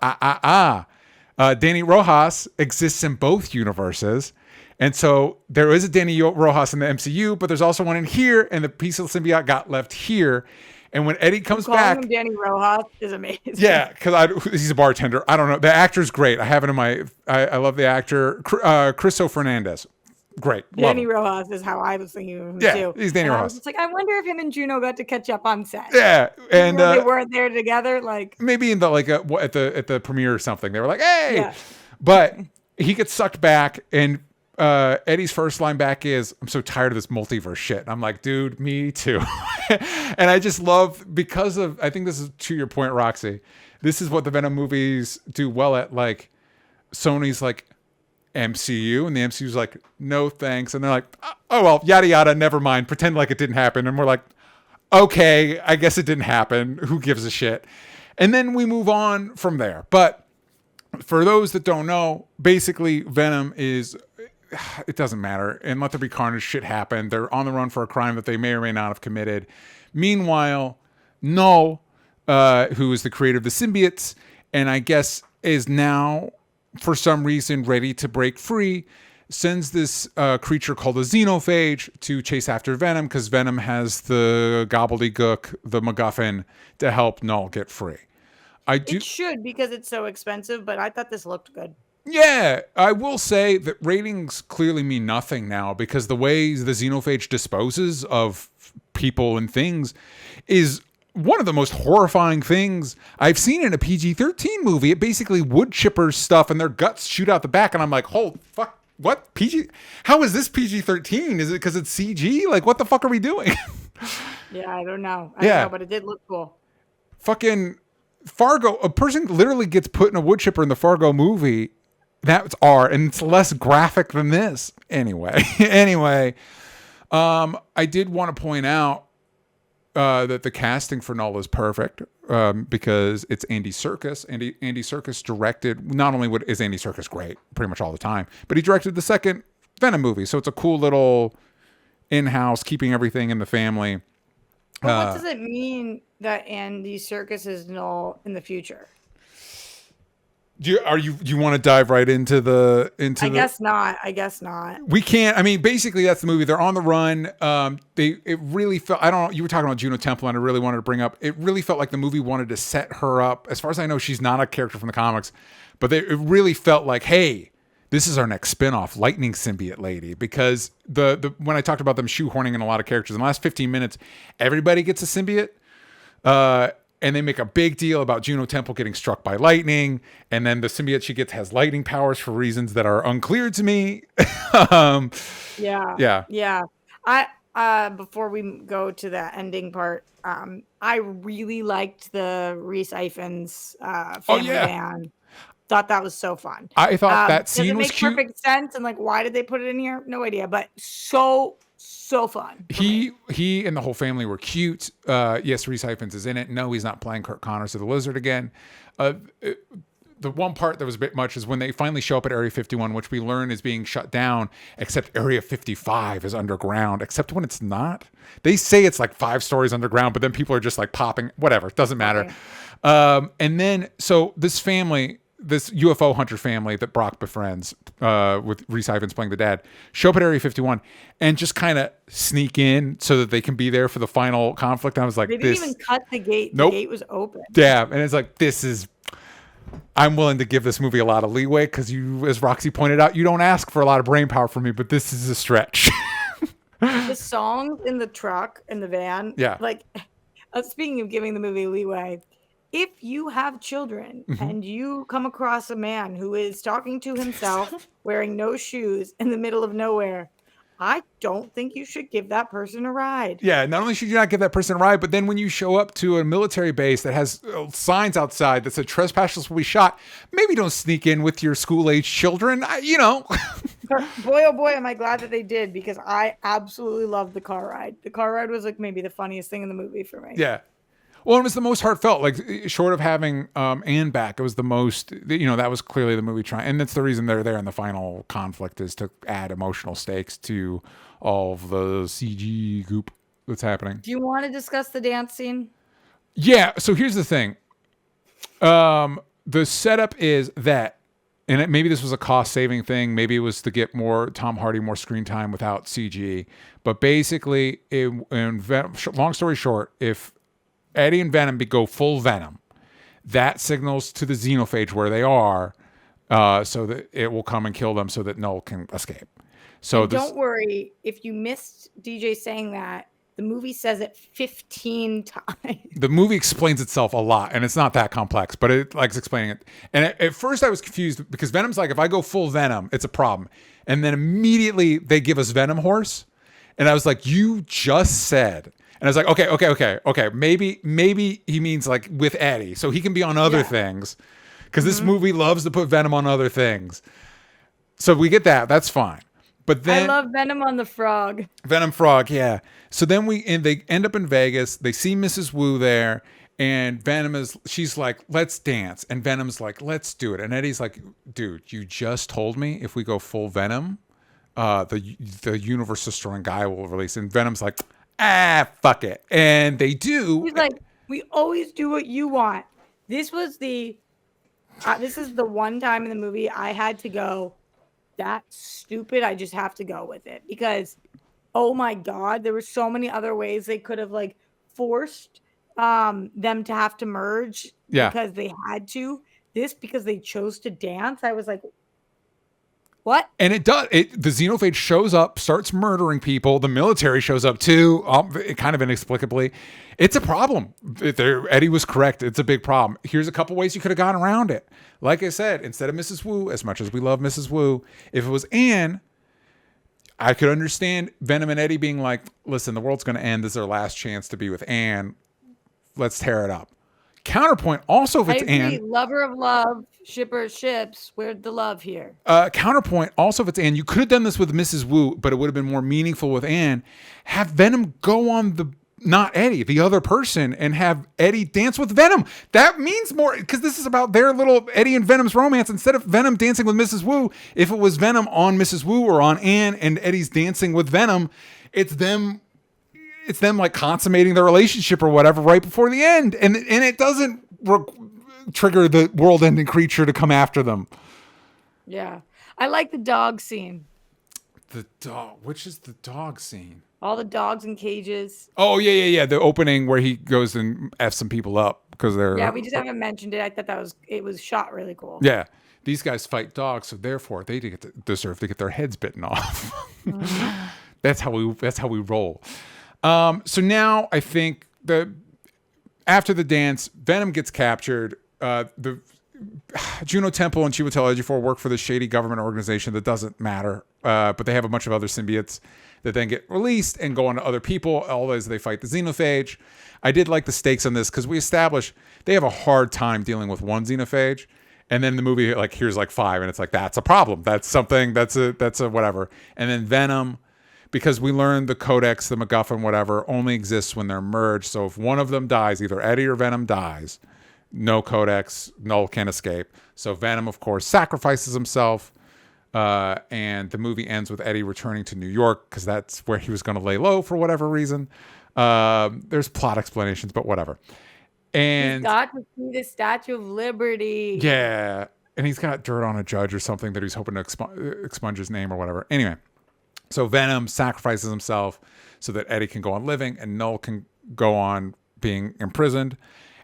Danny Rojas exists in both universes. And so there is a Danny Rojas in the MCU, but there's also one in here, and the piece of the symbiote got left here. And when Eddie comes back, him Danny Rojas is amazing. Yeah, because he's a bartender. I don't know. The actor's great. I have it in my. I love the actor, Cristo Fernandez. Great. Danny Rojas is how I was thinking of him too. He's Danny Rojas. It's like I wonder if him and Juno got to catch up on set. Yeah, and they weren't there together. Like maybe in the at the premiere or something. They were like, hey, yeah. But he gets sucked back and. Eddie's first line back is, I'm so tired of this multiverse shit. And I'm like, dude, me too. And I just love, because of, I think this is to your point, Roxy, this is what the Venom movies do well at. Like Sony's like MCU and the MCU's like, no thanks. And they're like, oh, well, yada, yada, never mind. Pretend like it didn't happen. And we're like, okay, I guess it didn't happen. Who gives a shit? And then we move on from there. But for those that don't know, basically Venom is, it doesn't matter. And Let There Be Carnage, shit happened. They're on the run for a crime that they may or may not have committed. Meanwhile, Knull, who is the creator of the symbiotes, and I guess is now, for some reason, ready to break free, sends this creature called a xenophage to chase after Venom, because Venom has the gobbledygook, the MacGuffin, to help Knull get free. It should, because it's so expensive, but I thought this looked good. Yeah, I will say that ratings clearly mean nothing now, because the way the xenophage disposes of people and things is one of the most horrifying things I've seen in a PG-13 movie. It basically wood chippers stuff and their guts shoot out the back, and I'm like, oh, fuck, what? PG? How is this PG-13? Is it because it's CG? Like, what the fuck are we doing? Yeah, I don't know. I don't know, but it did look cool. Fucking Fargo, a person literally gets put in a wood chipper in the Fargo movie. That's R, and it's less graphic than this. Anyway, I did want to point out that the casting for Knull is perfect, because it's Andy Serkis. Andy Serkis directed, not only is Andy Serkis great pretty much all the time, but he directed the second Venom movie. So it's a cool little in-house, keeping everything in the family. Well, what does it mean that Andy Serkis is Knull in the future? Do you want to dive right into the I guess not. We can't. I mean, basically that's the movie. They're on the run. It really felt, I don't know, you were talking about Juno Temple, and I really wanted to bring up, it really felt like the movie wanted to set her up. As far as I know, she's not a character from the comics, but it really felt like, hey, this is our next spinoff, Lightning Symbiote Lady, because when I talked about them shoehorning in a lot of characters in the last 15 minutes, everybody gets a symbiote. And they make a big deal about Juno Temple getting struck by lightning, and then the symbiote she gets has lightning powers for reasons that are unclear to me. Yeah. I before we go to the ending part, I really liked the Reese Ifans family band. Thought that was so fun. I thought that scene was cute. Does it make perfect sense? And like, why did they put it in here? No idea, but so fun. He and the whole family were cute. Yes, Reese Ifans is in it. No, he's not playing Kirk Connors of the Lizard again. The one part that was a bit much is when they finally show up at Area 51, which we learn is being shut down, except Area 55 is underground, except when it's not. They say it's like 5 stories underground, but then people are just like popping, whatever, it doesn't matter. Okay. And then, so this family, this UFO hunter family that Brock befriends, with Reese Ifans playing the dad, show up at Area 51 and just kind of sneak in so that they can be there for the final conflict. And I was like, they didn't even cut the gate. Nope. The gate was open. Yeah. And it's like, I'm willing to give this movie a lot of leeway, because you, as Roxy pointed out, you don't ask for a lot of brain power from me, but this is a stretch. The songs in the truck, in the van. Yeah. Like, speaking of giving the movie leeway, if you have children and you come across a man who is talking to himself, wearing no shoes in the middle of nowhere, I don't think you should give that person a ride. Yeah, not only should you not give that person a ride, but then when you show up to a military base that has signs outside that say trespassers will be shot, maybe don't sneak in with your school-age children, Boy, oh boy, am I glad that they did, because I absolutely loved the car ride. The car ride was like maybe the funniest thing in the movie for me. Yeah. Well, it was the most heartfelt, like short of having Anne back, it was the most, that was clearly the movie trying. And that's the reason they're there in the final conflict, is to add emotional stakes to all of the CG goop that's happening. Do you want to discuss the dance scene? Yeah. So here's the thing. The setup is that, and maybe this was a cost saving thing. Maybe it was to get more Tom Hardy, more screen time without CG. But basically, long story short, if Eddie and Venom go full Venom, that signals to the xenophage where they are, so that it will come and kill them, so that Knull can escape. So don't worry, if you missed DJ saying that, the movie says it 15 times. The movie explains itself a lot, and it's not that complex, but it likes explaining it. And at first I was confused, because Venom's like, if I go full Venom, it's a problem. And then immediately they give us Venom Horse. And I was like, you just said... And I was like, okay. Maybe he means like with Eddie, so he can be on other things, because this movie loves to put Venom on other things. So we get that. That's fine. But then I love Venom on the frog. Venom frog, yeah. So then they end up in Vegas. They see Mrs. Wu there, And she's like, let's dance. And Venom's like, let's do it. And Eddie's like, dude, you just told me if we go full Venom, the universe destroying guy will release. And Venom's like, fuck it. And they do. He's like, we always do what you want. This is the one time in the movie I had to go, that's stupid. I just have to go with it because, oh my God, there were so many other ways they could have like forced them to have to merge because they had to. This because they chose to dance. I was like, what? And it does. The xenophage shows up, starts murdering people. The military shows up too, kind of inexplicably. It's a problem. Eddie was correct. It's a big problem. Here's a couple ways you could have gone around it. Like I said, instead of Mrs. Wu, as much as we love Mrs. Wu, if it was Anne, I could understand Venom and Eddie being like, listen, the world's going to end. This is our last chance to be with Anne. Let's tear it up. Counterpoint, also if it's Anne. Lover of love, shipper of ships. Where's the love here? Counterpoint, also if it's Anne. You could have done this with Mrs. Wu, but it would have been more meaningful with Anne. Have Venom go on not Eddie, the other person, and have Eddie dance with Venom. That means more, because this is about their little Eddie and Venom's romance. Instead of Venom dancing with Mrs. Wu, if it was Venom on Mrs. Wu or on Anne and Eddie's dancing with Venom, it's them like consummating their relationship or whatever right before the end. And it doesn't trigger the world ending creature to come after them. Yeah. I like the dog scene. The dog, which is the dog scene? All the dogs in cages. Oh, yeah. The opening where he goes and F's some people up because they're... Yeah, we just haven't mentioned it. I thought it was shot really cool. Yeah. These guys fight dogs, so therefore they deserve to get their heads bitten off. Mm-hmm. That's how we roll. So now I think after the dance, Venom gets captured. The Juno Temple and Chiwetel Ejiofor work for this shady government organization that doesn't matter. But they have a bunch of other symbiotes that then get released and go on to other people, all as they fight the xenophage. I did like the stakes on this because we established they have a hard time dealing with one xenophage. And then the movie, like, here's like 5, and it's like, that's a problem. That's something, that's a whatever. And then Venom, because we learned the Codex, the MacGuffin, whatever, only exists when they're merged. So if one of them dies, either Eddie or Venom dies, no Codex, Knull can't escape. So Venom, of course, sacrifices himself. And the movie ends with Eddie returning to New York because that's where he was going to lay low for whatever reason. There's plot explanations, but whatever. And he's got to see the Statue of Liberty. Yeah. And he's got dirt on a judge or something that he's hoping to expunge his name or whatever. Anyway. So Venom sacrifices himself so that Eddie can go on living and Knull can go on being imprisoned.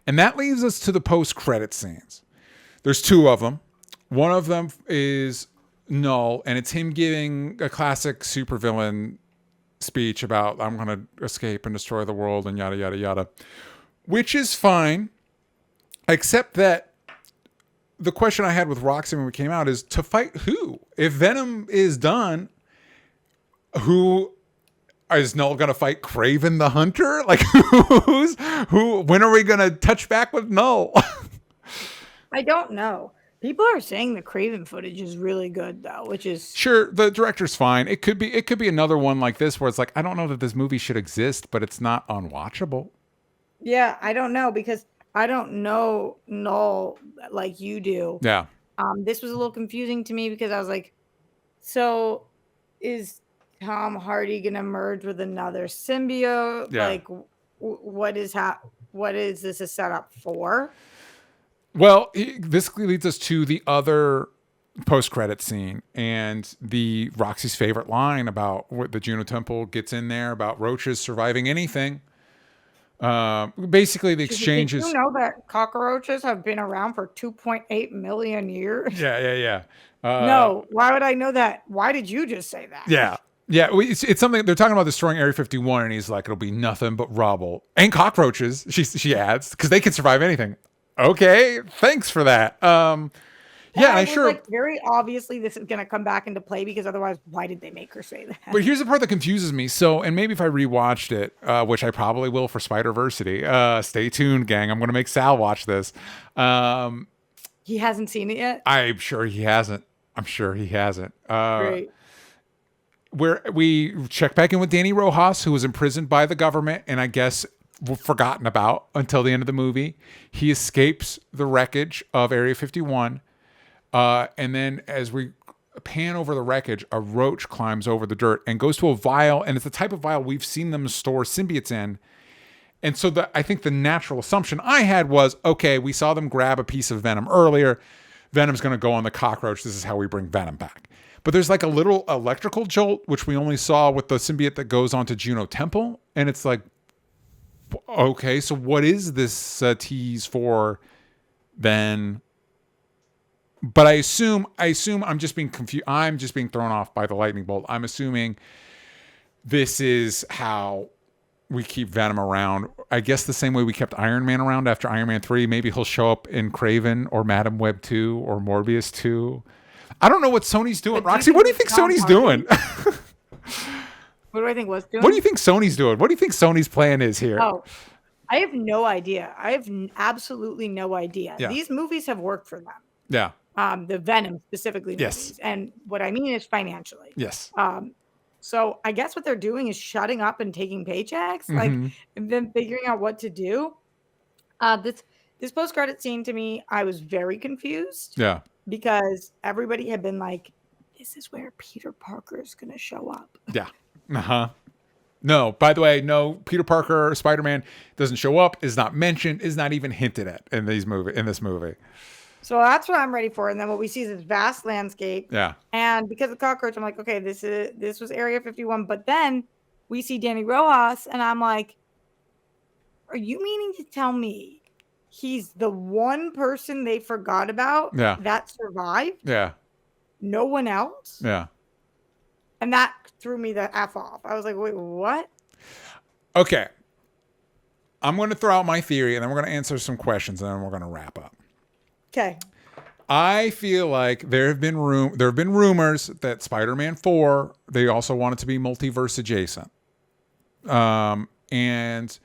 And that leaves us to the post-credit scenes. There's 2 of them. One of them is Knull, and it's him giving a classic supervillain speech about, I'm going to escape and destroy the world and yada, yada, yada, which is fine, except that the question I had with Roxy when we came out is to fight who? If Venom is done, who is Knull going to fight? KRAVEN the Hunter? Like, when are we going to touch back with Knull? I don't know. People are saying the KRAVEN footage is really good though, which is sure. The director's fine. It could be another one like this where it's like, I don't know that this movie should exist, but it's not unwatchable. Yeah. I don't know because I don't know Knull like you do. Yeah. This was a little confusing to me because I was like, so is Tom Hardy gonna merge with another symbiote? Yeah. Like, what is this a setup for? Well, this leads us to the other post-credit scene and the Roxy's favorite line about what the Juno Temple gets in there about roaches surviving anything. Basically, the exchange is... Did you know that cockroaches have been around for 2.8 million years? Yeah. No, why would I know that? Why did you just say that? Yeah, it's something they're talking about destroying Area 51, and he's like, it'll be nothing but rubble and cockroaches. She adds because they can survive anything. Okay, thanks for that. Yeah, I sure. Like, very obviously, this is going to come back into play because otherwise, why did they make her say that? But here's the part that confuses me. So, and maybe if I rewatched it, which I probably will for Spider-Versity, stay tuned, gang. I'm going to make Sal watch this. He hasn't seen it yet? I'm sure he hasn't. Great. Where we check back in with Danny Rojas, who was imprisoned by the government, and I guess forgotten about until the end of the movie. He escapes the wreckage of Area 51. And then as we pan over the wreckage, a roach climbs over the dirt and goes to a vial. And it's the type of vial we've seen them store symbiotes in. And so I think the natural assumption I had was, okay, we saw them grab a piece of Venom earlier. Venom's going to go on the cockroach. This is how we bring Venom back. But there's like a little electrical jolt, which we only saw with the symbiote that goes onto Juno Temple. And it's like, okay, so what is this tease for then? But I assume I'm just being confused. I'm just being thrown off by the lightning bolt. I'm assuming this is how we keep Venom around. I guess the same way we kept Iron Man around after Iron Man 3. Maybe he'll show up in KRAVEN or Madam Web 2 or Morbius 2. I don't know what Sony's doing. Roxy, what do you think Sony's doing? What do I think was doing? What do you think Sony's doing? What do you think Sony's plan is here? Oh, I have no idea. I have absolutely no idea. Yeah. These movies have worked for them. Yeah. The Venom specifically Yes. movies. And what I mean is financially. Yes. So I guess what they're doing is shutting up and taking paychecks, like, and then figuring out what to do. This post-credit scene, to me, I was very confused. Yeah. Because everybody had been like, this is where Peter Parker is going to show up. Yeah. Uh-huh. No, by the way, no, Peter Parker, Spider-Man doesn't show up, is not mentioned, is not even hinted at in this movie. So that's what I'm ready for. And then what we see is this vast landscape. Yeah. And because of cockroach, I'm like, okay, this was Area 51. But then we see Danny Rojas, and I'm like, are you meaning to tell me he's the one person they forgot about that survived? Yeah. No one else? Yeah. And that threw me the F off. I was like, wait, what? Okay. I'm going to throw out my theory, and then we're going to answer some questions, and then we're going to wrap up. Okay. I feel like there have been rumors that Spider-Man 4, they also want it to be multiverse adjacent. And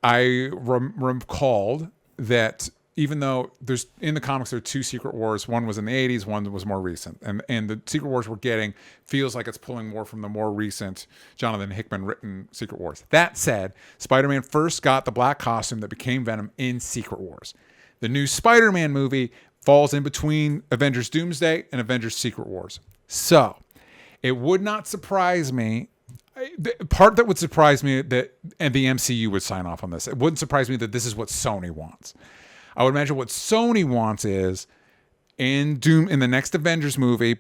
I recalled that even though there's in the comics there are two Secret Wars, one was in the 80s, one was more recent, and the Secret Wars we're getting feels like it's pulling more from the more recent Jonathan Hickman written Secret Wars. That said, Spider-Man first got the black costume that became Venom in Secret Wars. The new Spider-Man movie falls in between Avengers Doomsday and Avengers Secret Wars. So it would not surprise me. The part that would surprise me and the MCU would sign off on this. It wouldn't surprise me that this is what Sony wants. I would imagine what Sony wants is in the next Avengers movie,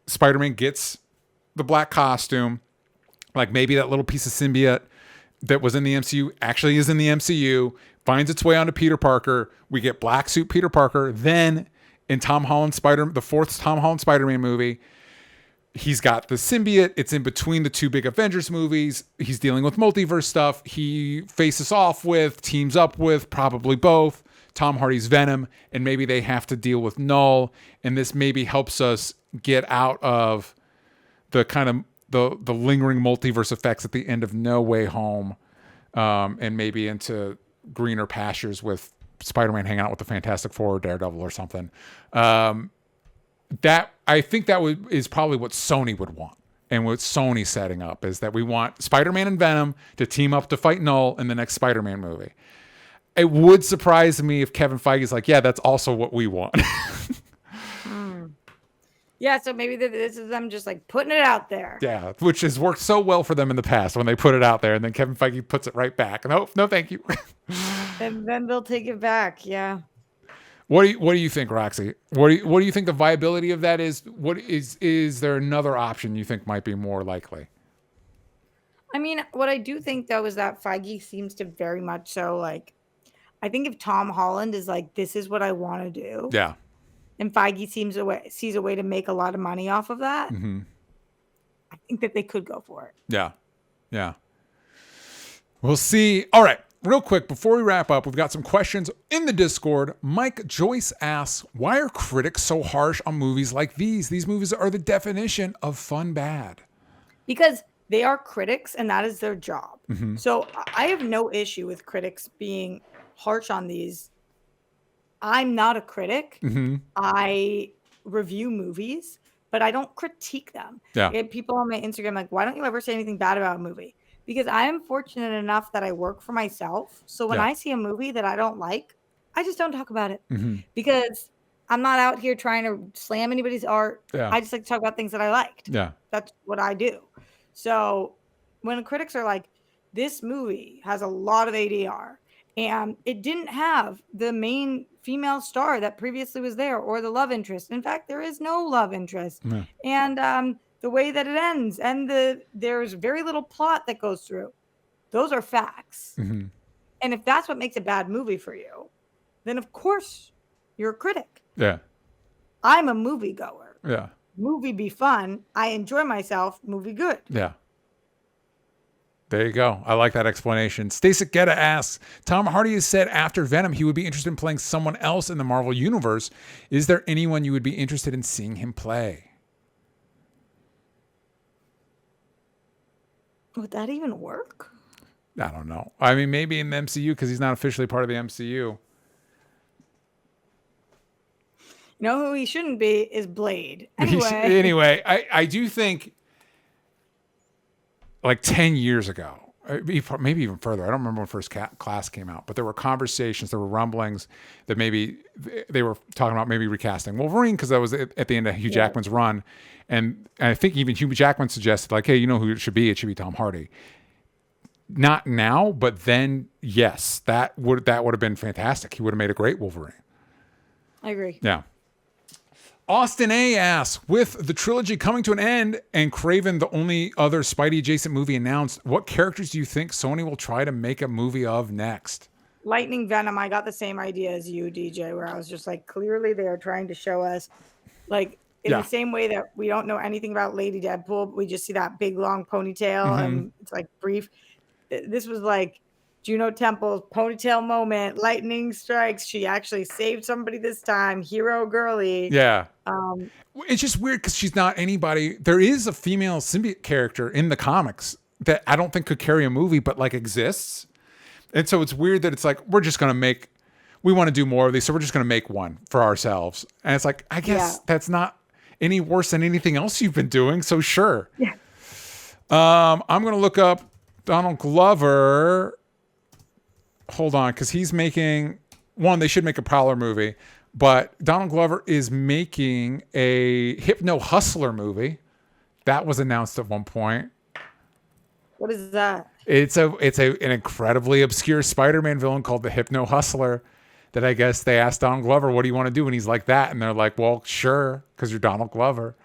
Spider-Man gets the black costume, like maybe that little piece of symbiote that was in the MCU actually is in the MCU, finds its way onto Peter Parker. We get black suit Peter Parker. Then in the fourth Tom Holland Spider-Man movie, he's got the symbiote. It's in between the two big Avengers movies. He's dealing with multiverse stuff. He teams up with probably both Tom Hardy's Venom, and maybe they have to deal with Knull. And this maybe helps us get out of the kind of the lingering multiverse effects at the end of No Way Home, and maybe into greener pastures with Spider-Man hanging out with the Fantastic Four or Daredevil or something. That I think is probably what Sony would want. And what Sony's setting up is that we want Spider-Man and Venom to team up to fight Knull in the next Spider-Man movie. It would surprise me if Kevin Feige's like, yeah, that's also what we want. Yeah, so maybe this is them just like putting it out there. Yeah, which has worked so well for them in the past when they put it out there and then Kevin Feige puts it right back. No, thank you. And then they'll take it back. Yeah. What do you think, Roxy? What do you think the viability of that is? Is there another option you think might be more likely? I mean, what I do think though is that Feige seems to very much so like, I think if Tom Holland is like, this is what I want to do. Yeah. And Feige sees a way to make a lot of money off of that. Mm-hmm. I think that they could go for it. Yeah. Yeah. We'll see. All right. Real quick, before we wrap up, we've got some questions in the Discord. Mike Joyce asks, why are critics so harsh on movies like these? These movies are the definition of fun bad. Because they are critics and that is their job. Mm-hmm. So I have no issue with critics being harsh on these. I'm not a critic. Mm-hmm. I review movies, but I don't critique them. Yeah. I get people on my Instagram like, why don't you ever say anything bad about a movie? because I am fortunate enough that I work for myself. So when Yeah. I see a movie that I don't like, I just don't talk about it Mm-hmm. because I'm not out here trying to slam anybody's art. Yeah. I just like to talk about things that I liked. Yeah. That's what I do. So when the critics are like, this movie has a lot of ADR and it didn't have the main female star that previously was there or the love interest. In fact, there is no love interest. Yeah. And the way that it ends and there's very little plot that goes through. Those are facts. Mm-hmm. And if that's what makes a bad movie for you, then of course you're a critic. Yeah. I'm a moviegoer. Yeah. Movie be fun. I enjoy myself. Movie good. Yeah. There you go. I like that explanation. Stacey Getta asks, Tom Hardy has said after Venom he would be interested in playing someone else in the Marvel Universe. Is there anyone you would be interested in seeing him play? Would that even work? I don't know. I mean, maybe in the MCU because he's not officially part of the MCU. You know who he shouldn't be is Blade. Anyway, I do think like 10 years ago, maybe even further. I don't remember when first Class came out, but there were conversations, there were rumblings that maybe they were talking about maybe recasting Wolverine because that was at the end of Hugh Jackman's run. And I think even Hugh Jackman suggested like, hey, you know who it should be? It should be Tom Hardy. Not now, but then, yes, that would have been fantastic. He would have made a great Wolverine. I agree. Yeah. Austin A asks, with the trilogy coming to an end and KRAVEN the only other Spidey adjacent movie announced, what characters do you think Sony will try to make a movie of next? Lightning Venom, I got the same idea as you, DJ, where I was just like, clearly they are trying to show us, like, in the same way that we don't know anything about Lady Deadpool, but we just see that big, long ponytail and it's like brief. This was like Juno Temple's ponytail moment, lightning strikes. She actually saved somebody this time. Hero girly. Yeah. It's just weird because she's not anybody. There is a female symbiote character in the comics that I don't think could carry a movie, but like exists. And so it's weird that it's like, we want to do more of these, so we're just going to make one for ourselves. And it's like, I guess that's not any worse than anything else you've been doing. So sure. Yeah. I'm going to look up Donald Glover. Hold on, because he's making one. They should make a Prowler movie, but Donald Glover is making a Hypno Hustler movie. That was announced at one point. What is that? It's an incredibly obscure Spider-Man villain called the Hypno Hustler. That I guess they asked Donald Glover, "What do you want to do?" And he's like that, and they're like, "Well, sure, because you're Donald Glover."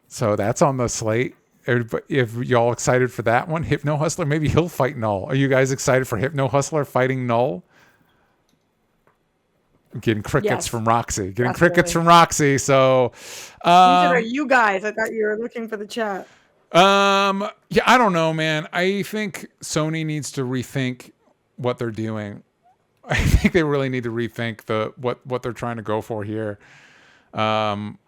So that's on the slate. If y'all excited for that one, Hypno Hustler, maybe he'll fight Knull. Are you guys excited for Hypno Hustler fighting Knull? Getting crickets from Roxy. So, are you guys? I thought you were looking for the chat. Yeah, I don't know, man. I think Sony needs to rethink what they're doing. I think they really need to rethink what they're trying to go for here. And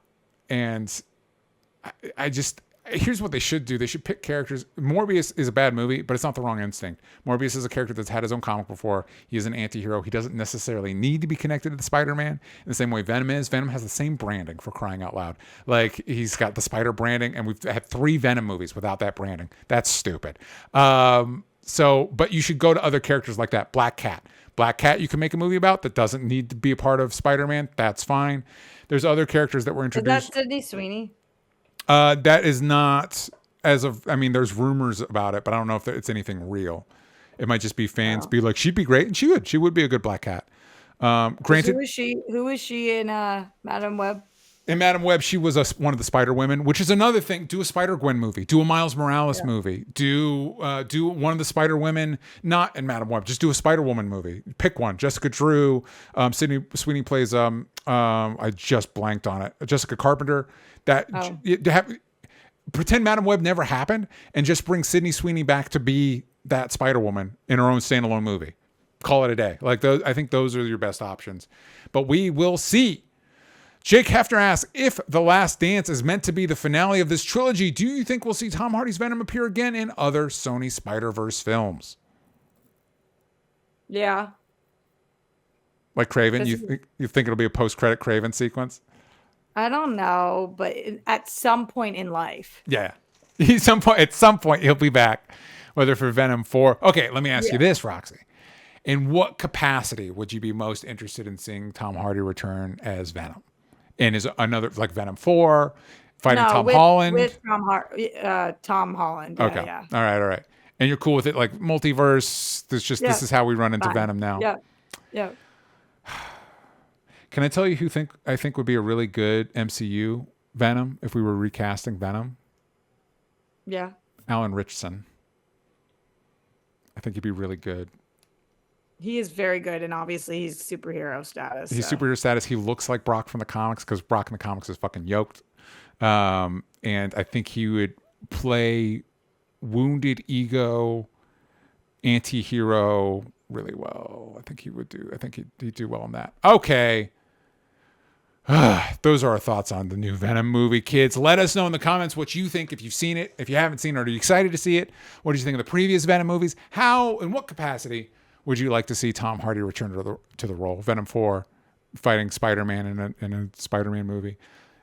I just, here's what they should do. They should pick characters. Morbius is a bad movie, but it's not the wrong instinct. Morbius is a character that's had his own comic before. He is an anti-hero. He doesn't necessarily need to be connected to Spider-Man in the same way Venom is. Venom has the same branding, for crying out loud. Like, he's got the spider branding, and we've had 3 Venom movies without that branding. That's stupid. But you should go to other characters like that. Black Cat. Black Cat you can make a movie about that doesn't need to be a part of Spider-Man. That's fine. There's other characters that were introduced. Is that Sydney Sweeney? That is not there's rumors about it, but I don't know if it's anything real. It might just be fans be like, she'd be great, and she would be a good Black Cat. Granted, who is she in Madam Web? In Madam Web, she was one of the Spider Women, which is another thing. Do a Spider Gwen movie. Do a Miles Morales movie. Do one of the Spider Women, not in Madam Web. Just do a Spider Woman movie. Pick one. Jessica Drew. Sydney Sweeney plays. I just blanked on it. Jessica Carpenter. Pretend Madam Web never happened, and just bring Sydney Sweeney back to be that Spider Woman in her own standalone movie. Call it a day. Like those, I think those are your best options. But we will see. Jake Hefner asks, if The Last Dance is meant to be the finale of this trilogy, do you think we'll see Tom Hardy's Venom appear again in other Sony Spider-Verse films? Yeah. Like KRAVEN? You think it'll be a post-credit KRAVEN sequence? I don't know, but at some point in life. Yeah. At some point, he'll be back, whether for Venom 4. Okay, let me ask you this, Roxy. In what capacity would you be most interested in seeing Tom Hardy return as Venom? And is another like Venom 4 fighting Tom Holland? With Tom Holland. Yeah, okay. Yeah. All right. And you're cool with it, like multiverse. This is how we run into Venom now. Yeah. Can I tell you who I think would be a really good MCU Venom if we were recasting Venom? Yeah. Alan Ritchson. I think he'd be really good. He is very good, and obviously he's superhero status. He's superhero status. He looks like Brock from the comics because Brock in the comics is fucking yoked. And I think he would play wounded ego anti-hero really well. I think he'd do well in that. Okay. Those are our thoughts on the new Venom movie, kids. Let us know in the comments what you think, if you've seen it, if you haven't seen it, are you excited to see it? What did you think of the previous Venom movies? How, in what capacity would you like to see Tom Hardy return to the role? Venom 4, fighting Spider-Man in a Spider-Man movie.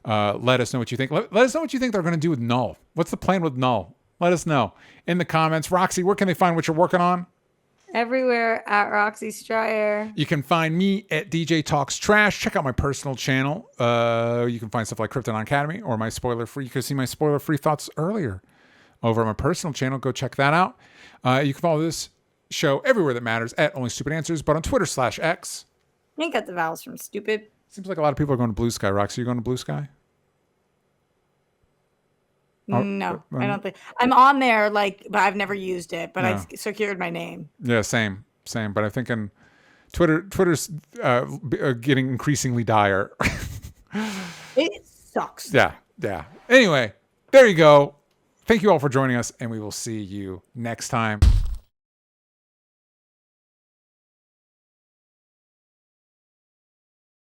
Let us know what you think. Let us know what you think they're going to do with Knull. What's the plan with Knull? Let us know in the comments. Roxy, where can they find what you're working on? Everywhere at Roxy Stryer. You can find me at DJ Talks Trash. Check out my personal channel. You can find stuff like Krypton Academy or my spoiler-free. You can see my spoiler-free thoughts earlier over on my personal channel. Go check that out. You can follow this show everywhere that matters at Only Stupid Answers, but on Twitter/X. Ain't got the vowels from stupid. Seems like a lot of people are going to Blue Sky. Roxy, are you going to Blue Sky? No, I don't think I'm on there. But I've never used it. But I've secured my name. Yeah, same. But I think Twitter's getting increasingly dire. It sucks. Yeah. Anyway, there you go. Thank you all for joining us, and we will see you next time.